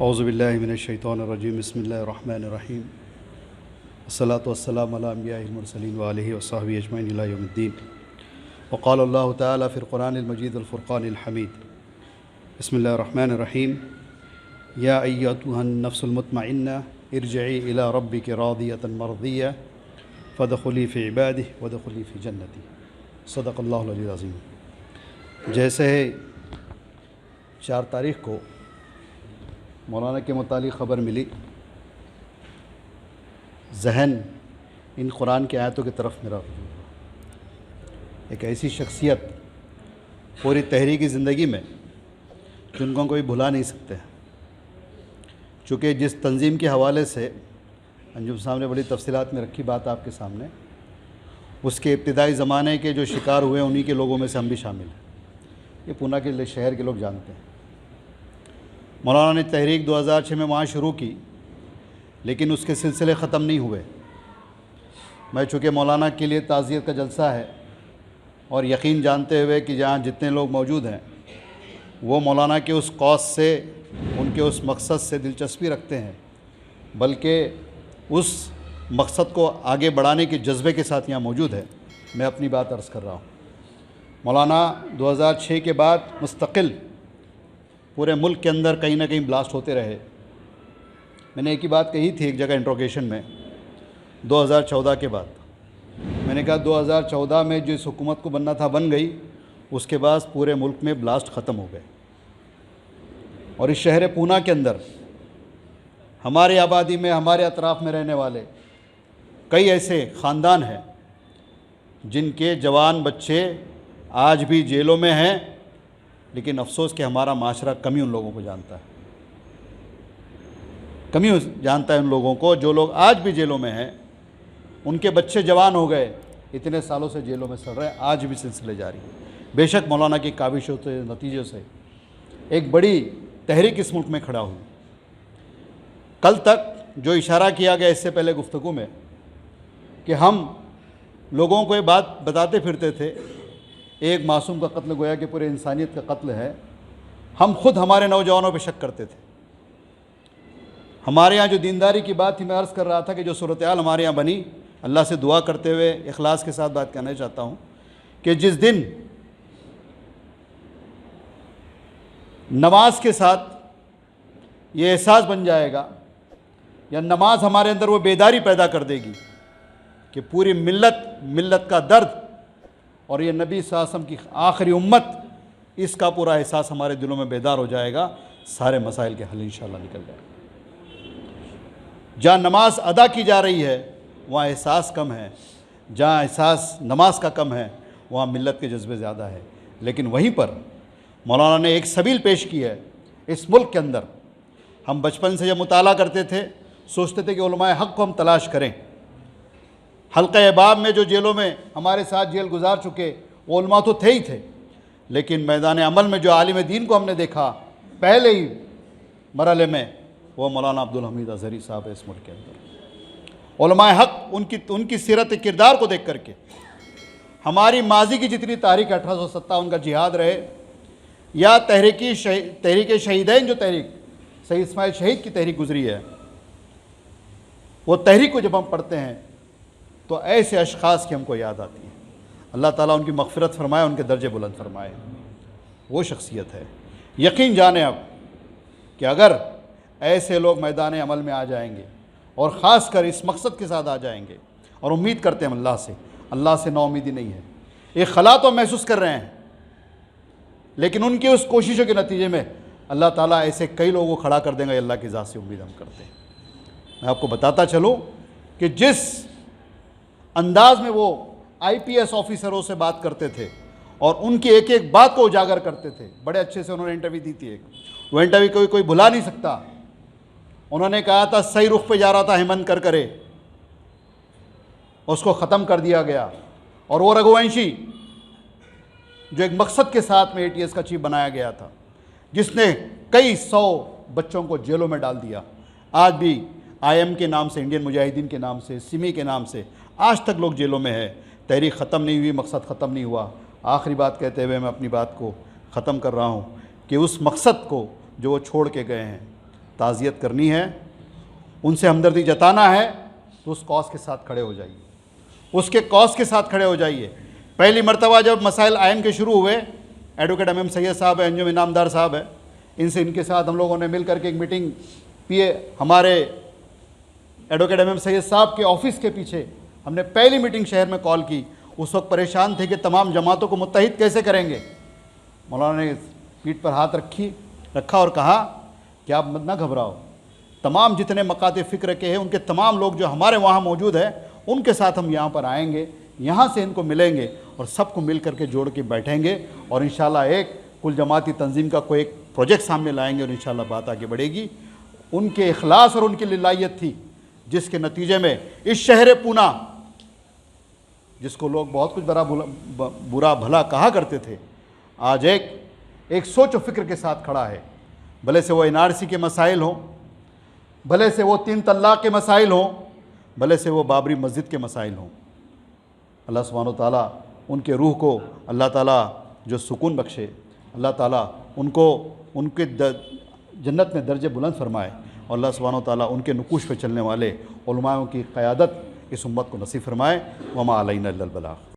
اعوذ باللہ من الشیطان الرجیم بسم اللہ الرحمن الرحیم الصلاۃ والسلام علی انبیاء المرسلین وآلہ وصحبہ اجمعین الی یوم الدین وقال اللہ تعالی فی القرآن المجید الفرقان الحمید بسم اللہ الرحمن الرحیم یا ایتها النفس المطمئنہ ارجعی الی ربک راضیۃ مرضیہ فادخلی فی عبادہ وادخلی فی جنتی صدق اللہ العلی العظیم۔ جیسے 4 تاریخ کو مولانا کے متعلق خبر ملی، ذہن ان قرآن کی آیتوں کی طرف میرا رجوع ہوا۔ ایک ایسی شخصیت پوری تحریکی زندگی میں جن کو کوئی بھلا نہیں سکتے، چونکہ جس تنظیم کے حوالے سے انجم صاحب نے بڑی تفصیلات میں رکھی بات آپ کے سامنے، اس کے ابتدائی زمانے کے جو شکار ہوئے انہی کے لوگوں میں سے ہم بھی شامل ہیں۔ یہ پونا کے شہر کے لوگ جانتے ہیں۔ مولانا نے تحریک 2006 میں وہاں شروع کی، لیکن اس کے سلسلے ختم نہیں ہوئے۔ میں چونکہ مولانا کے لیے تعزیت کا جلسہ ہے اور یقین جانتے ہوئے کہ جہاں جتنے لوگ موجود ہیں وہ مولانا کے اس قوس سے، ان کے اس مقصد سے دلچسپی رکھتے ہیں، بلکہ اس مقصد کو آگے بڑھانے کے جذبے کے ساتھ یہاں موجود ہے، میں اپنی بات عرض کر رہا ہوں۔ مولانا 2006 کے بعد مستقل پورے ملک کے اندر کہیں نہ کہیں بلاسٹ ہوتے رہے۔ میں نے ایک ہی بات کہی تھی ایک جگہ انٹروگیشن میں 2014 کے بعد، میں نے کہا 2014 میں جس حکومت کو بننا تھا بن گئی، اس کے بعد پورے ملک میں بلاسٹ ختم ہو گئے۔ اور اس شہر پونا کے اندر ہماری آبادی میں، ہمارے اطراف میں رہنے والے کئی ایسے خاندان ہیں جن کے جوان بچے آج بھی جیلوں میں ہیں، لیکن افسوس کہ ہمارا معاشرہ کمی ان لوگوں کو جانتا ہے، کمی جانتا ہے ان لوگوں کو۔ جو لوگ آج بھی جیلوں میں ہیں ان کے بچے جوان ہو گئے، اتنے سالوں سے جیلوں میں سڑ رہے ہیں، آج بھی سلسلے جاری ہے۔ بے شک مولانا کی کاوشوں سے، نتیجے سے ایک بڑی تحریک اس ملک میں کھڑا ہوئی۔ کل تک جو اشارہ کیا گیا اس سے پہلے گفتگو میں کہ ہم لوگوں کو یہ بات بتاتے پھرتے تھے، ایک معصوم کا قتل گویا کہ پورے انسانیت کا قتل ہے، ہم خود ہمارے نوجوانوں پہ شک کرتے تھے۔ ہمارے یہاں جو دینداری کی بات تھی، میں عرض کر رہا تھا کہ جو صورتحال ہمارے یہاں بنی، اللہ سے دعا کرتے ہوئے اخلاص کے ساتھ بات کرنا چاہتا ہوں کہ جس دن نماز کے ساتھ یہ احساس بن جائے گا، یا نماز ہمارے اندر وہ بیداری پیدا کر دے گی کہ پوری ملت کا درد اور یہ نبی صلی اللہ علیہ وسلم کی آخری امت، اس کا پورا احساس ہمارے دلوں میں بیدار ہو جائے گا، سارے مسائل کے حل انشاءاللہ نکل جائے گا۔ جہاں نماز ادا کی جا رہی ہے وہاں احساس کم ہے، جہاں احساس نماز کا کم ہے وہاں ملت کے جذبے زیادہ ہے۔ لیکن وہیں پر مولانا نے ایک سبیل پیش کی ہے اس ملک کے اندر۔ ہم بچپن سے جب مطالعہ کرتے تھے سوچتے تھے کہ علماء حق کو ہم تلاش کریں۔ حلقہ احباب میں جو جیلوں میں ہمارے ساتھ جیل گزار چکے وہ علماء تو تھے ہی تھے، لیکن میدان عمل میں جو عالم دین کو ہم نے دیکھا پہلے ہی مرحلے میں، وہ مولانا عبدالحمید اظہری صاحب ہے اس ملک کے اندر۔ علماء حق ان کی سیرت کردار کو دیکھ کر کے ہماری ماضی کی جتنی تاریخ 1857 کا جہاد رہے، یا تحریک شہیدین جو تحریک سید اسماعیل شہید کی تحریک گزری ہے، وہ تحریک کو جب ہم پڑھتے ہیں تو ایسے اشخاص کی ہم کو یاد آتی ہے۔ اللہ تعالیٰ ان کی مغفرت فرمائے، ان کے درجے بلند فرمائے۔ وہ شخصیت ہے، یقین جانیں اب کہ اگر ایسے لوگ میدان عمل میں آ جائیں گے اور خاص کر اس مقصد کے ساتھ آ جائیں گے، اور امید کرتے ہیں اللہ سے نا امیدی نہیں ہے، ایک خلا تو محسوس کر رہے ہیں، لیکن ان کی اس کوششوں کے نتیجے میں اللہ تعالیٰ ایسے کئی لوگوں کو کھڑا کر دیں گے، اللہ کی ذات سے امید ہم کرتے ہیں۔ میں آپ کو بتاتا چلوں کہ جس انداز میں وہ IPS آفیسروں سے بات کرتے تھے اور ان کی ایک ایک بات کو اجاگر کرتے تھے، بڑے اچھے سے انہوں نے انٹرویو دی تھی ایک، وہ انٹرویو کوئی بھلا نہیں سکتا۔ انہوں نے کہا تھا صحیح رخ پہ جا رہا تھا ہیمنت کرے، اس کو ختم کر دیا گیا، اور وہ رگھوونشی جو ایک مقصد کے ساتھ میں ATS کا چیف بنایا گیا تھا، جس نے کئی 100 بچوں کو جیلوں میں ڈال دیا، آج بھی IM کے نام سے، انڈین مجاہدین کے نام سے، سمی کے نام سے آج تک لوگ جیلوں میں ہے۔ تحریک ختم نہیں ہوئی، مقصد ختم نہیں ہوا۔ آخری بات کہتے ہوئے میں اپنی بات کو ختم کر رہا ہوں کہ اس مقصد کو جو وہ چھوڑ کے گئے ہیں، تعزیت کرنی ہے، ان سے ہمدردی جتانا ہے تو اس کاز کے ساتھ کھڑے ہو جائیے، اس کے کاز کے ساتھ کھڑے ہو جائیے۔ پہلی مرتبہ جب مسائل آئین کے شروع ہوئے، ایڈوکیٹ ایم سید صاحب ہیں، انجم انعامدار صاحب ہیں، ان کے ساتھ ہم لوگوں نے مل کر کے ایک میٹنگ ہمارے ایڈوکیٹ ایم سید صاحب کے آفس کے پیچھے ہم نے پہلی میٹنگ شہر میں کال کی۔ اس وقت پریشان تھے کہ تمام جماعتوں کو متحد کیسے کریں گے۔ مولانا نے پیٹھ پر ہاتھ رکھا اور کہا کہ آپ مت نہ گھبراؤ، تمام جتنے مکاتب فکر کے ہیں ان کے تمام لوگ جو ہمارے وہاں موجود ہیں ان کے ساتھ ہم یہاں پر آئیں گے، یہاں سے ان کو ملیں گے اور سب کو مل کر کے جوڑ کے بیٹھیں گے اور انشاءاللہ ایک کل جماعتی تنظیم کا کوئی ایک پروجیکٹ سامنے لائیں گے اور انشاءاللہ بات آگے بڑھے گی۔ ان کے اخلاص اور ان کی للہیت تھی جس کے نتیجے میں اس شہر پونا، جس کو لوگ بہت کچھ برا بھلا کہا کرتے تھے، آج ایک سوچ و فکر کے ساتھ کھڑا ہے۔ بھلے سے وہ NRC کے مسائل ہوں، بھلے سے وہ 3 طلاق کے مسائل ہوں، بھلے سے وہ بابری مسجد کے مسائل ہوں۔ اللہ سبحانہ و تعالیٰ ان کے روح کو اللہ تعالیٰ جو سکون بخشے، اللہ تعالیٰ ان کے جنت میں درجے بلند فرمائے، اور اللہ سبحانہ و تعالیٰ ان کے نقوش پہ چلنے والے علماء کی قیادت اس امت کو نصیب فرمائے۔ وما علینا الا البلاغ۔